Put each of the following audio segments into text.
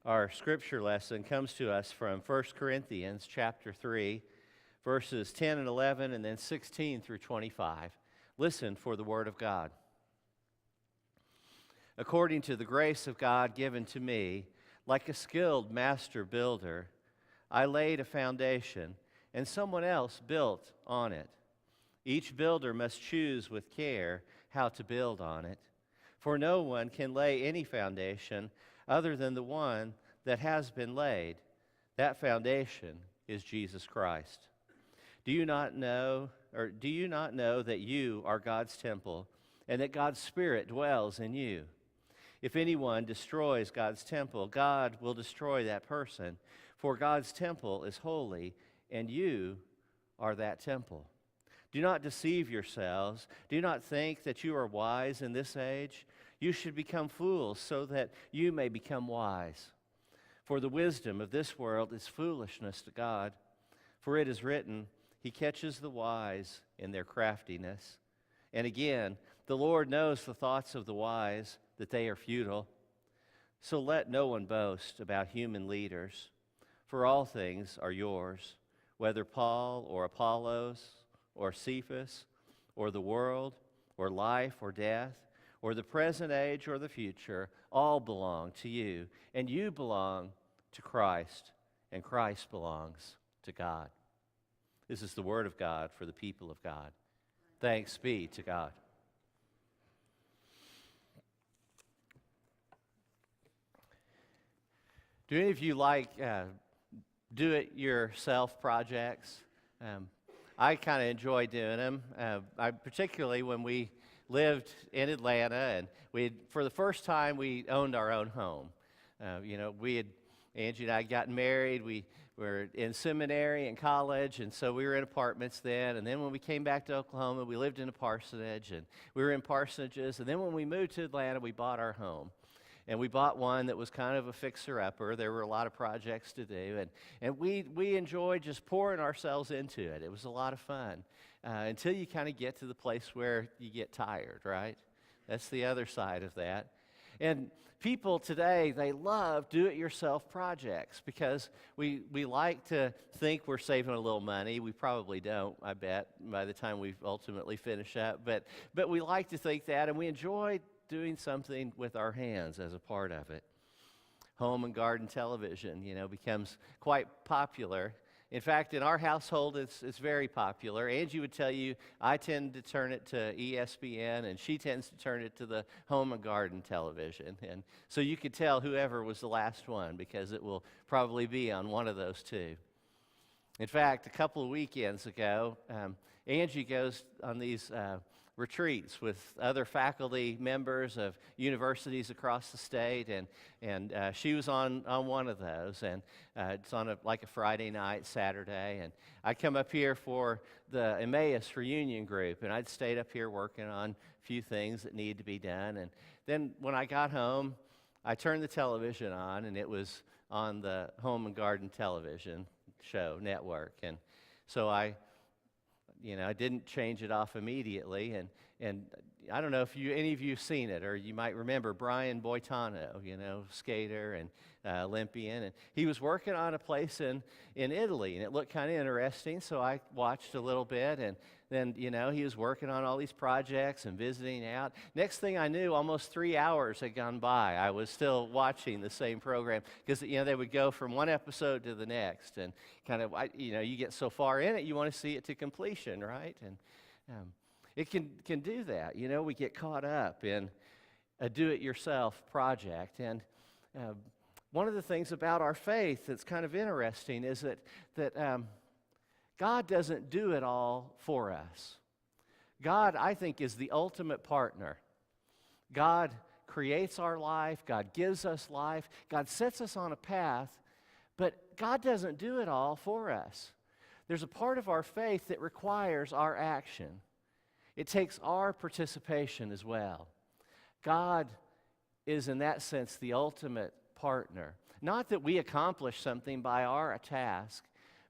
Our scripture lesson comes to us from 1 Corinthians chapter 3, verses 10 and 11, and then 16 through 25. Listen for the word of God. According to the grace of God given to me, like a skilled master builder, I laid a foundation, and someone else built on it. Each builder must choose with care how to build on it. For no one can lay any foundation other than the one that has been laid. That foundation is Jesus Christ. Do you not know that you are God's temple and that God's Spirit dwells in you? If anyone destroys God's temple, God will destroy that person. For God's temple is holy, and you are that temple. Do not deceive yourselves. Do not think that you are wise in this age. You should become fools so that you may become wise. For the wisdom of this world is foolishness to God. For it is written, He catches the wise in their craftiness. And again, the Lord knows the thoughts of the wise, that they are futile. So let no one boast about human leaders, for all things are yours, whether Paul or Apollos or Cephas or the world or life or death or the present age or the future, all belong to you, and you belong to Christ, and Christ belongs to God. This is the word of God for the people of God. Thanks be to God. Do any of you like do-it-yourself projects? I kind of enjoy doing them. Particularly when we lived in Atlanta, and for the first time we owned our own home. Angie and I gotten married. We were in seminary and college, and so we were in apartments then. And then when we came back to Oklahoma, we lived in a parsonage, and we were in parsonages. And then when we moved to Atlanta, we bought our home. And we bought one that was kind of a fixer-upper. There were a lot of projects to do, and we enjoyed just pouring ourselves into it. It was a lot of fun until you kind of get to the place where you get tired, right? That's the other side of that. And people today, they love do-it-yourself projects because we like to think we're saving a little money. We probably don't, I bet, by the time we ultimately finish up. But we like to think that, and we enjoy doing something with our hands as a part of it. Home and garden television, becomes quite popular. In fact, in our household, it's very popular. Angie would tell you I tend to turn it to ESPN, and she tends to turn it to the home and garden television. And so you could tell whoever was the last one, because it will probably be on one of those two. In fact, a couple of weekends ago, Angie goes on these retreats with other faculty members of universities across the state, and she was on one of those, and it's on like a Friday night, Saturday, and I'd come up here for the Emmaus reunion group, and I'd stayed up here working on a few things that needed to be done, and then when I got home, I turned the television on, and it was on the home and garden television show network, and so I didn't change it off immediately, and I don't know if any of you have seen it, or you might remember Brian Boitano, skater and Olympian, and he was working on a place in Italy, and it looked kind of interesting, so I watched a little bit, and then, he was working on all these projects and visiting out. Next thing I knew, almost 3 hours had gone by. I was still watching the same program because, they would go from one episode to the next, and kind of, you get so far in it, you want to see it to completion, right? And it can do that. We get caught up in a do-it-yourself project. And one of the things about our faith that's kind of interesting is that God doesn't do it all for us. God, I think, is the ultimate partner. God creates our life. God gives us life. God sets us on a path, but God doesn't do it all for us. There's a part of our faith that requires our action. It takes our participation as well. God is, in that sense, the ultimate partner. Not that we accomplish something by our task,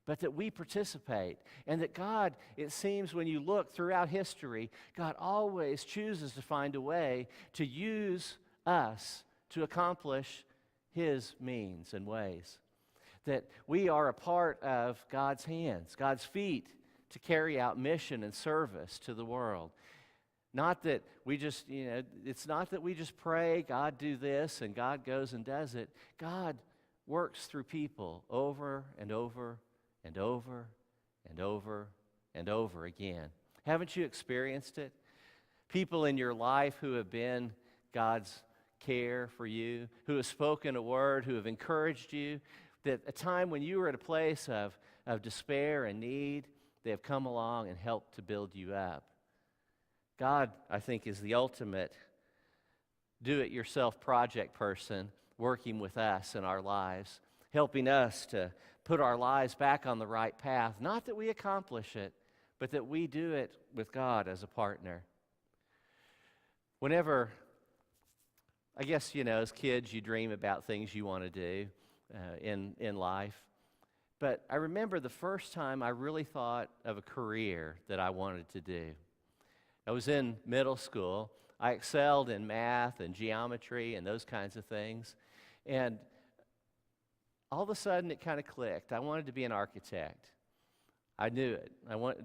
but that we participate. And that God, it seems when you look throughout history, God always chooses to find a way to use us to accomplish His means and ways. That we are a part of God's hands, God's feet, to carry out mission and service to the world. Not that we just, it's not that we just pray, God do this, and God goes and does it. God works through people over and over and over and over and over again. Haven't you experienced it? People in your life who have been God's care for you, who have spoken a word, who have encouraged you, that a time when you were at a place of despair and need, they have come along and helped to build you up. God, I think, is the ultimate do-it-yourself project person working with us in our lives, helping us to put our lives back on the right path. Not that we accomplish it, but that we do it with God as a partner. Whenever, I guess, as kids, you dream about things you want to do in life. But I remember the first time I really thought of a career that I wanted to do. I was in middle school. I excelled in math and geometry and those kinds of things. And all of a sudden, it kind of clicked. I wanted to be an architect. I knew it.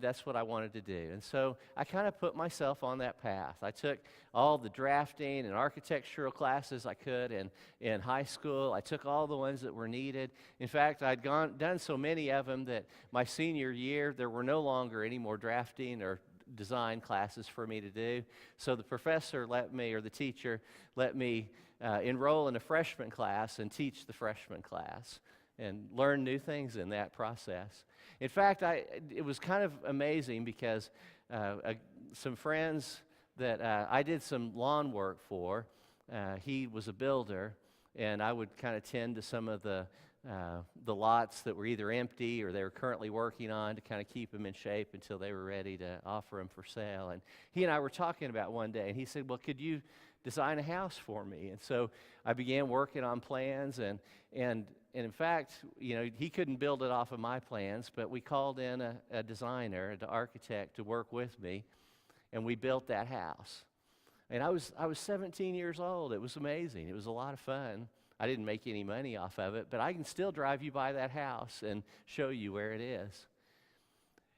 That's what I wanted to do. And so I kind of put myself on that path. I took all the drafting and architectural classes I could in high school. I took all the ones that were needed. In fact, I'd done so many of them that my senior year, there were no longer any more drafting or design classes for me to do. So the professor or the teacher let me enroll in a freshman class and teach the freshman class and learn new things in that process. In fact, it was kind of amazing because some friends that I did some lawn work for, he was a builder, and I would kind of tend to some of the lots that were either empty or they were currently working on to kind of keep them in shape until they were ready to offer them for sale. And he and I were talking about one day, and he said, well, could you design a house for me? And so I began working on plans, and in fact, he couldn't build it off of my plans, but we called in a designer, an architect to work with me, and we built that house. And I was 17 years old. It was amazing. It was a lot of fun. I didn't make any money off of it, but I can still drive you by that house and show you where it is.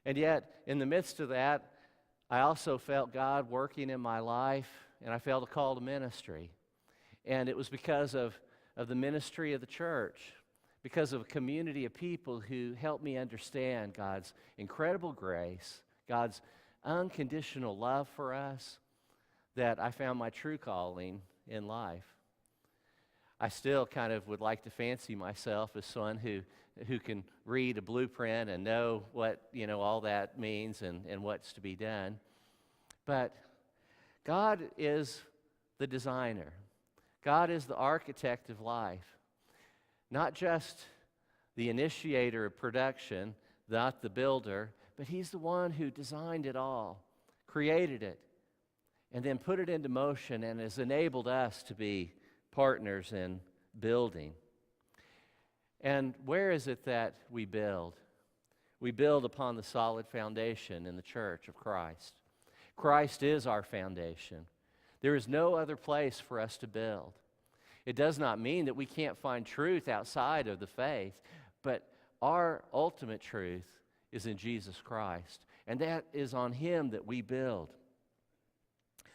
And yet, in the midst of that, I also felt God working in my life, and I felt a call to ministry. And it was because of the ministry of the church, because of a community of people who helped me understand God's incredible grace, God's unconditional love for us, that I found my true calling in life. I still kind of would like to fancy myself as someone who can read a blueprint and know what, all that means and what's to be done. But God is the designer. God is the architect of life. Not just the initiator of production, not the builder, but He's the one who designed it all, created it, and then put it into motion and has enabled us to be partners in building. And where is it that we build? We build upon the solid foundation in the church of Christ. Christ is our foundation. There is no other place for us to build. It does not mean that we can't find truth outside of the faith, but our ultimate truth is in Jesus Christ, and that is on Him that we build.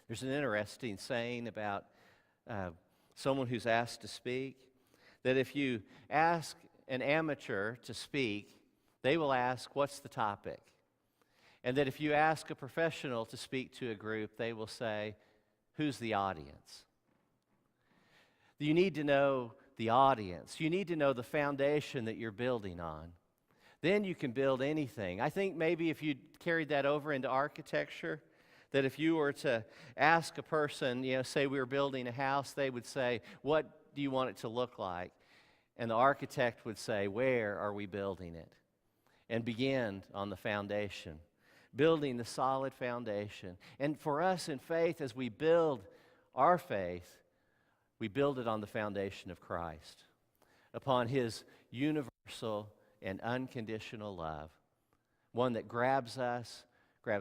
There's an interesting saying about someone who's asked to speak, that if you ask an amateur to speak, they will ask, what's the topic? And that if you ask a professional to speak to a group, they will say, who's the audience? You need to know the audience. You need to know the foundation that you're building on. Then you can build anything. I think maybe if you carried that over into architecture, that if you were to ask a person, say we were building a house, they would say, what do you want it to look like? And the architect would say, where are we building it? And begin on the foundation, building the solid foundation. And for us in faith, as we build our faith, we build it on the foundation of Christ, upon His universal and unconditional love, one that grabs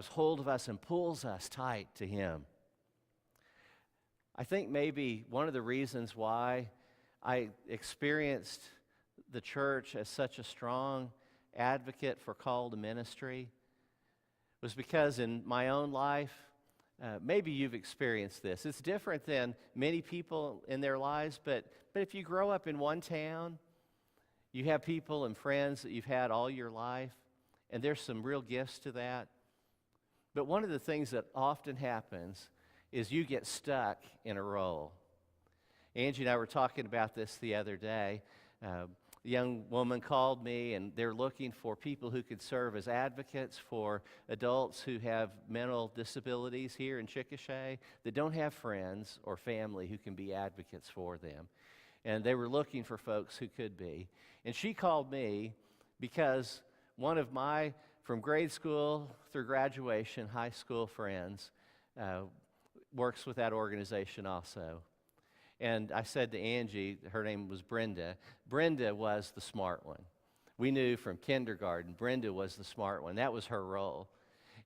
hold of us and pulls us tight to Him. I think maybe one of the reasons why I experienced the church as such a strong advocate for call to ministry was because in my own life, maybe you've experienced this. It's different than many people in their lives, but if you grow up in one town, you have people and friends that you've had all your life, and there's some real gifts to that. But one of the things that often happens is you get stuck in a role. Angie and I were talking about this the other day. A young woman called me, and they're looking for people who could serve as advocates for adults who have mental disabilities here in Chickasha that don't have friends or family who can be advocates for them. And they were looking for folks who could be. And she called me because one of my, from grade school through graduation, high school friends works with that organization also. And I said to Angie, her name was Brenda. Brenda was the smart one. We knew from kindergarten, Brenda was the smart one. That was her role.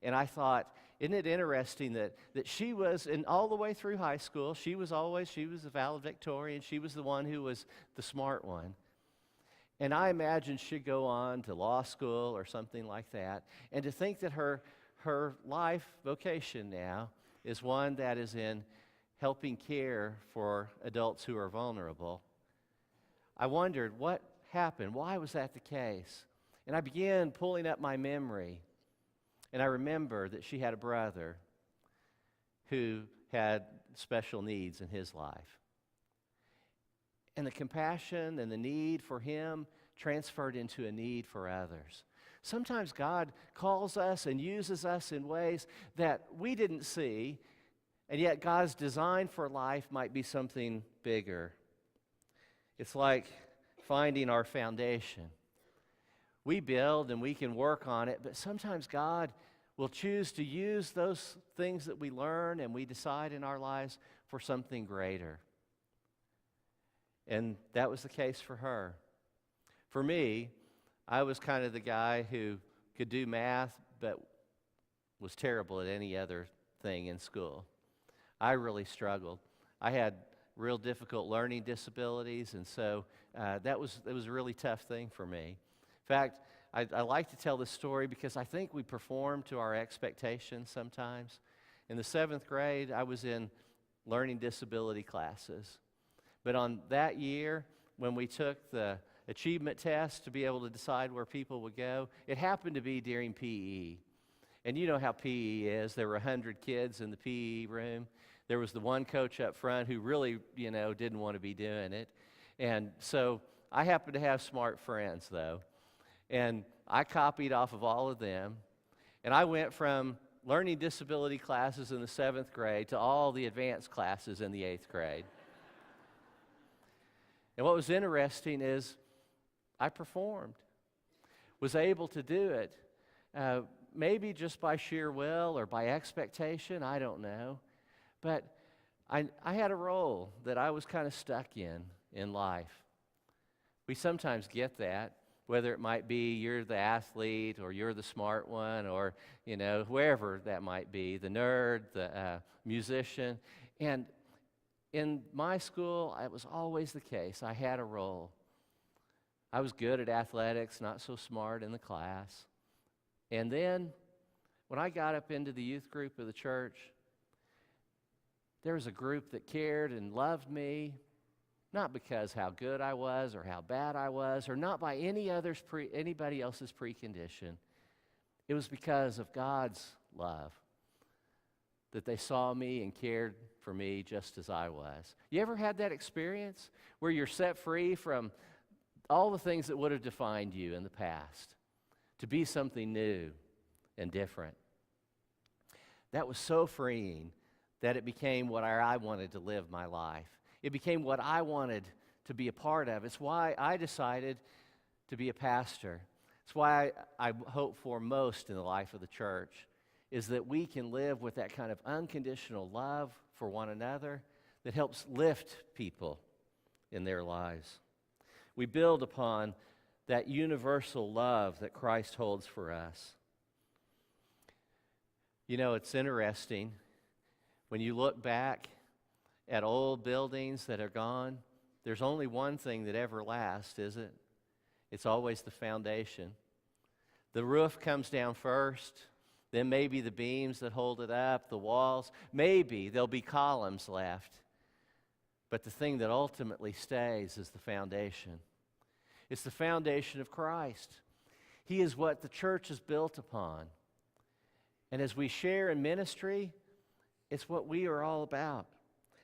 And I thought, isn't it interesting that she was, and all the way through high school, she was a valedictorian. She was the one who was the smart one. And I imagined she'd go on to law school or something like that. And to think that her life vocation now is one that is in helping care for adults who are vulnerable. I wondered what happened. Why was that the case? And I began pulling up my memory. And I remember that she had a brother who had special needs in his life. And the compassion and the need for him transferred into a need for others. Sometimes God calls us and uses us in ways that we didn't see, and yet God's design for life might be something bigger. It's like finding our foundation. We build and we can work on it, but sometimes God will choose to use those things that we learn and we decide in our lives for something greater. And that was the case for her. For me, I was kind of the guy who could do math, but was terrible at any other thing in school. I really struggled. I had real difficult learning disabilities, and so it was a really tough thing for me. In fact, I like to tell this story because I think we perform to our expectations sometimes. In the 7th grade, I was in learning disability classes. But on that year, when we took the achievement test to be able to decide where people would go, it happened to be during PE. And you know how PE is. There were 100 kids in the PE room. There was the one coach up front who really, didn't want to be doing it. And so I happened to have smart friends, though. And I copied off of all of them. And I went from learning disability classes in the 7th grade to all the advanced classes in the 8th grade. And what was interesting is I performed, was able to do it, maybe just by sheer will or by expectation, I don't know. But I had a role that I was kind of stuck in life. We sometimes get that, whether it might be you're the athlete or you're the smart one or, wherever that might be, the nerd, the musician. And in my school, it was always the case. I had a role. I was good at athletics, not so smart in the class. And then when I got up into the youth group of the church, there was a group that cared and loved me, not because how good I was or how bad I was or not by anybody else's precondition. It was because of God's love that they saw me and cared for me just as I was. You ever had that experience where you're set free from all the things that would have defined you in the past to be something new and different? That was so freeing that it became what I wanted to live my life. It became what I wanted to be a part of. It's why I decided to be a pastor. It's why I hope for most in the life of the church is that we can live with that kind of unconditional love for one another that helps lift people in their lives. We build upon that universal love that Christ holds for us. It's interesting when you look back at old buildings that are gone there's only one thing that ever lasts, is it? It's always the foundation. The roof comes down first, then maybe the beams that hold it up, the walls. Maybe there'll be columns left. But the thing that ultimately stays is the foundation. It's the foundation of Christ. He is what the church is built upon. And as we share in ministry, it's what we are all about.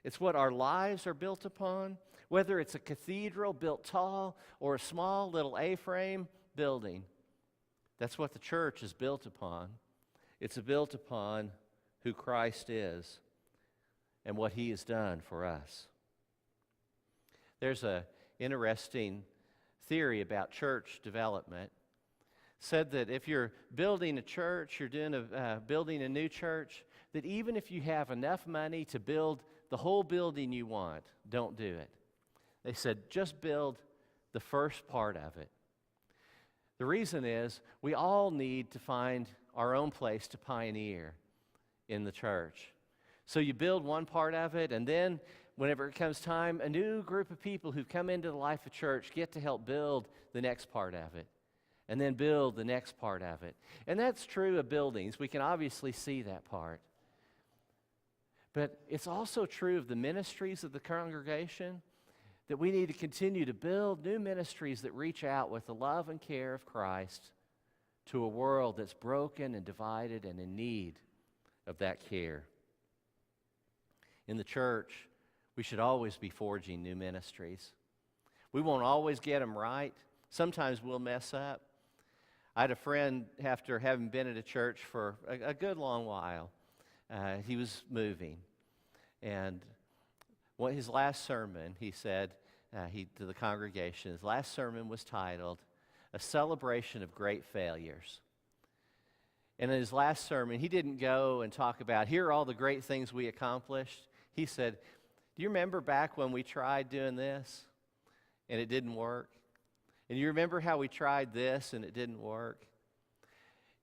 It's what our lives are built upon, whether it's a cathedral built tall or a small little A-frame building. That's what the church is built upon. It's built upon who Christ is and what He has done for us. There's an interesting theory about church development. Said that if you're building a church, you're building a new church, that even if you have enough money to build the whole building you want, don't do it. They said just build the first part of it. The reason is we all need to find our own place to pioneer in the church. So you build one part of it, and then whenever it comes time, a new group of people who've come into the life of church get to help build the next part of it, and then build the next part of it. And that's true of buildings. We can obviously see that part. But it's also true of the ministries of the congregation, that we need to continue to build new ministries that reach out with the love and care of Christ to a world that's broken and divided and in need of that care. In the church, we should always be forging new ministries. We won't always get them right. Sometimes we'll mess up. I had a friend, after having been at a church for a good long while, he was moving. And his last sermon, he said to the congregation, his last sermon was titled, "A Celebration of Great Failures." And in his last sermon, he didn't go and talk about, here are all the great things we accomplished. He said, do you remember back when we tried doing this and it didn't work? And you remember how we tried this and it didn't work?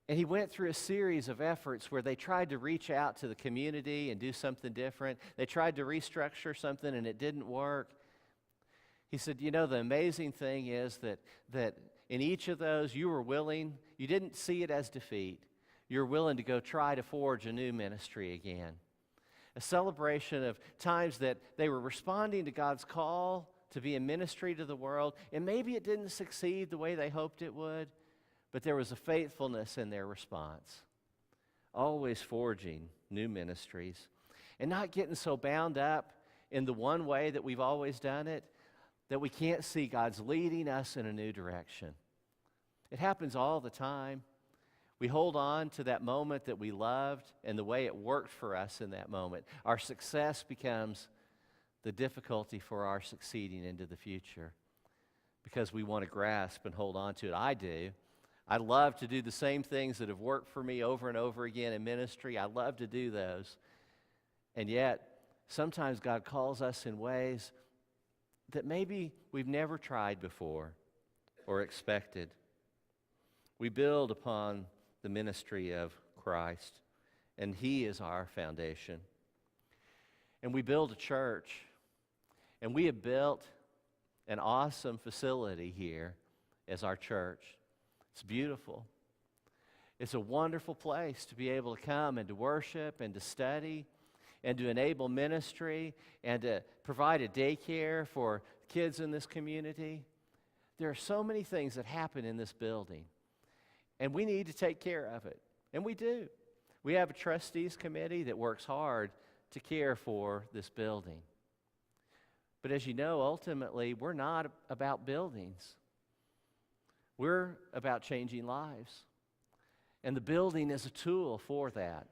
And he went through a series of efforts where they tried to reach out to the community and do something different. They tried to restructure something and it didn't work. He said, you know, the amazing thing is that in each of those you were willing, you didn't see it as defeat. You were willing to go try to forge a new ministry again. A celebration of times that they were responding to God's call to be a ministry to the world, and maybe it didn't succeed the way they hoped it would, but there was a faithfulness in their response. Always forging new ministries and not getting so bound up in the one way that we've always done it that we can't see God's leading us in a new direction. It happens all the time. We hold on to that moment that we loved and the way it worked for us in that moment. Our success becomes the difficulty for our succeeding into the future because we want to grasp and hold on to it. I do. I love to do the same things that have worked for me over and over again in ministry. I love to do those. And yet, sometimes God calls us in ways that maybe we've never tried before or expected. We build upon the ministry of Christ, and He is our foundation. And we build a church, and we have built an awesome facility here as our church. It's beautiful. It's a wonderful place to be able to come and to worship and to study and to enable ministry and to provide a daycare for kids in this community. There are so many things that happen in this building, and we need to take care of it, and we do. We have a trustees committee that works hard to care for this building. But as you know, ultimately, we're not about buildings. We're about changing lives. And the building is a tool for that.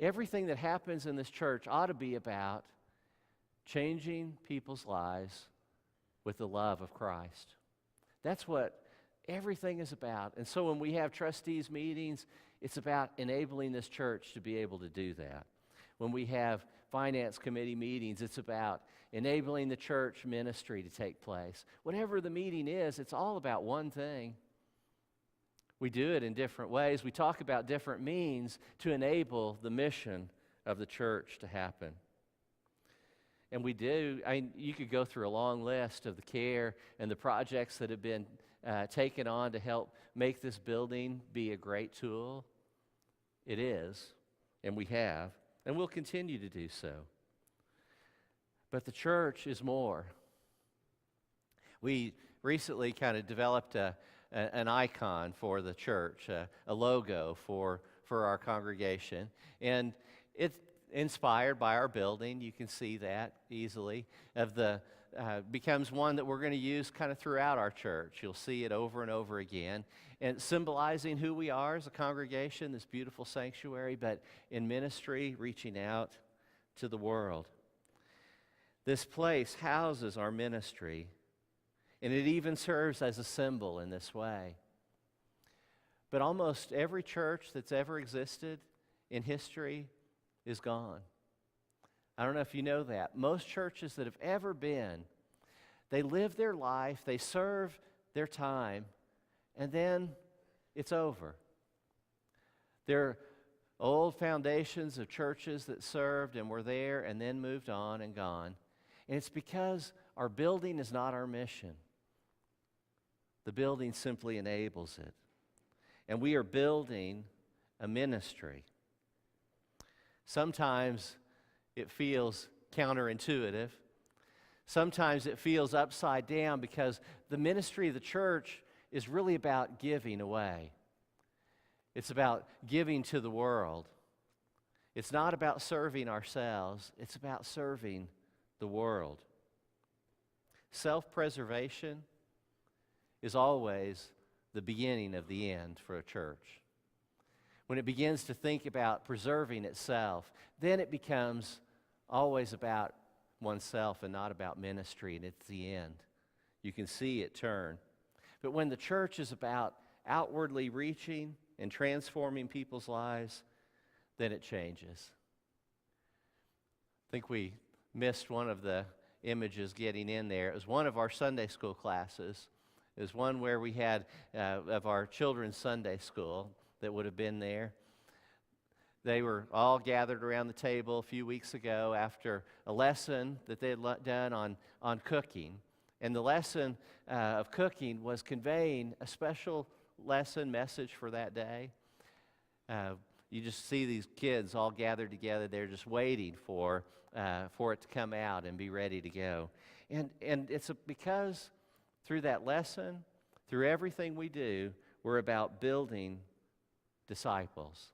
Everything that happens in this church ought to be about changing people's lives with the love of Christ. That's what everything is about. And so when we have trustees meetings, it's about enabling this church to be able to do that. When we have finance committee meetings, it's about enabling the church ministry to take place. Whatever the meeting is, it's all about one thing. We do it in different ways. We talk about different means to enable the mission of the church to happen. And we do. You could go through a long list of the care and the projects that have been taken on to help make this building be a great tool. It is, and we have, and we'll continue to do so. But the church is more. We recently kind of developed an icon for the church, a logo for our congregation, and it's inspired by our building. You can see that easily. Becomes one that we're going to use kind of throughout our church. You'll see it over and over again, and symbolizing who we are as a congregation, this beautiful sanctuary, but in ministry, reaching out to the world. This place houses our ministry, and it even serves as a symbol in this way. But almost every church that's ever existed in history is gone. I don't know if you know that. Most churches that have ever been, they live their life, they serve their time, and then it's over. There are old foundations of churches that served and were there and then moved on and gone. And it's because our building is not our mission. The building simply enables it. And we are building a ministry. Sometimes it feels counterintuitive. Sometimes it feels upside down because the ministry of the church is really about giving away. It's about giving to the world. It's not about serving ourselves. It's about serving the world. Self-preservation is always the beginning of the end for a church. When it begins to think about preserving itself, then it becomes always about oneself and not about ministry, and it's the end. You can see it turn. But when the church is about outwardly reaching and transforming people's lives, then it changes. I think we missed one of the images getting in there. It was one of our Sunday school classes. It was one where we had of our children's Sunday school that would have been there. They were all gathered around the table a few weeks ago after a lesson that they had done on cooking. And the lesson of cooking was conveying a special lesson message for that day. You just see these kids all gathered together. They're just waiting for it to come out and be ready to go. And it's because through that lesson, through everything we do, we're about building disciples.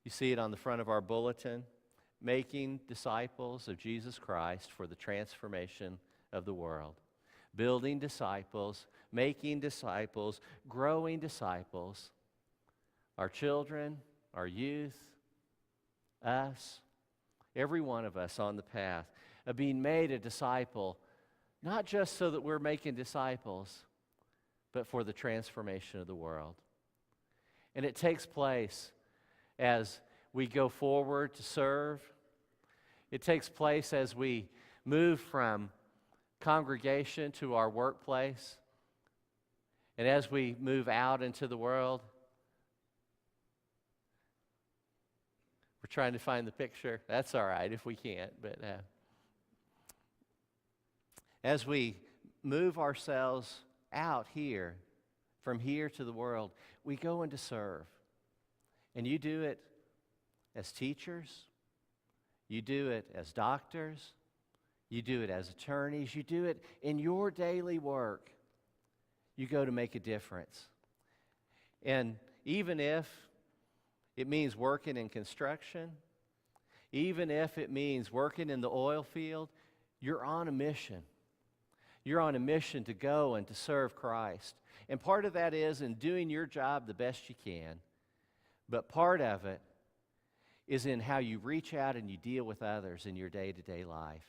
You see it on the front of our bulletin, making disciples of Jesus Christ for the transformation of the world. Building disciples, making disciples, growing disciples. Our children, our youth, us, every one of us on the path of being made a disciple, not just so that we're making disciples, but for the transformation of the world. And it takes place as we go forward to serve. It takes place as we move from congregation to our workplace. And as we move out into the world. We're trying to find the picture. That's all right if we can't. But as we move ourselves out here, from here to the world, we go in to serve. And you do it as teachers. You do it as doctors. You do it as attorneys. You do it in your daily work. You go to make a difference. And even if it means working in construction, even if it means working in the oil field, you're on a mission. You're on a mission to go and to serve Christ. And part of that is in doing your job the best you can. But part of it is in how you reach out and you deal with others in your day-to-day life.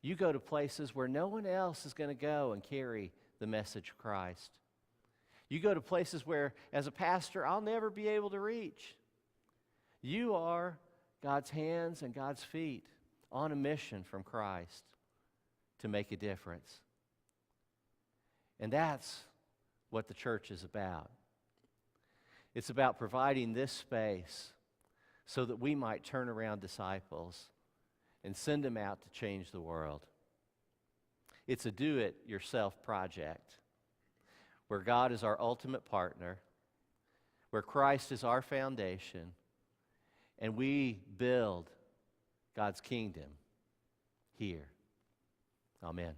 You go to places where no one else is going to go and carry the message of Christ. You go to places where, as a pastor, I'll never be able to reach. You are God's hands and God's feet on a mission from Christ to make a difference. And that's what the church is about. It's about providing this space so that we might turn around disciples and send them out to change the world. It's a do-it-yourself project where God is our ultimate partner, where Christ is our foundation, and we build God's kingdom here. Amen.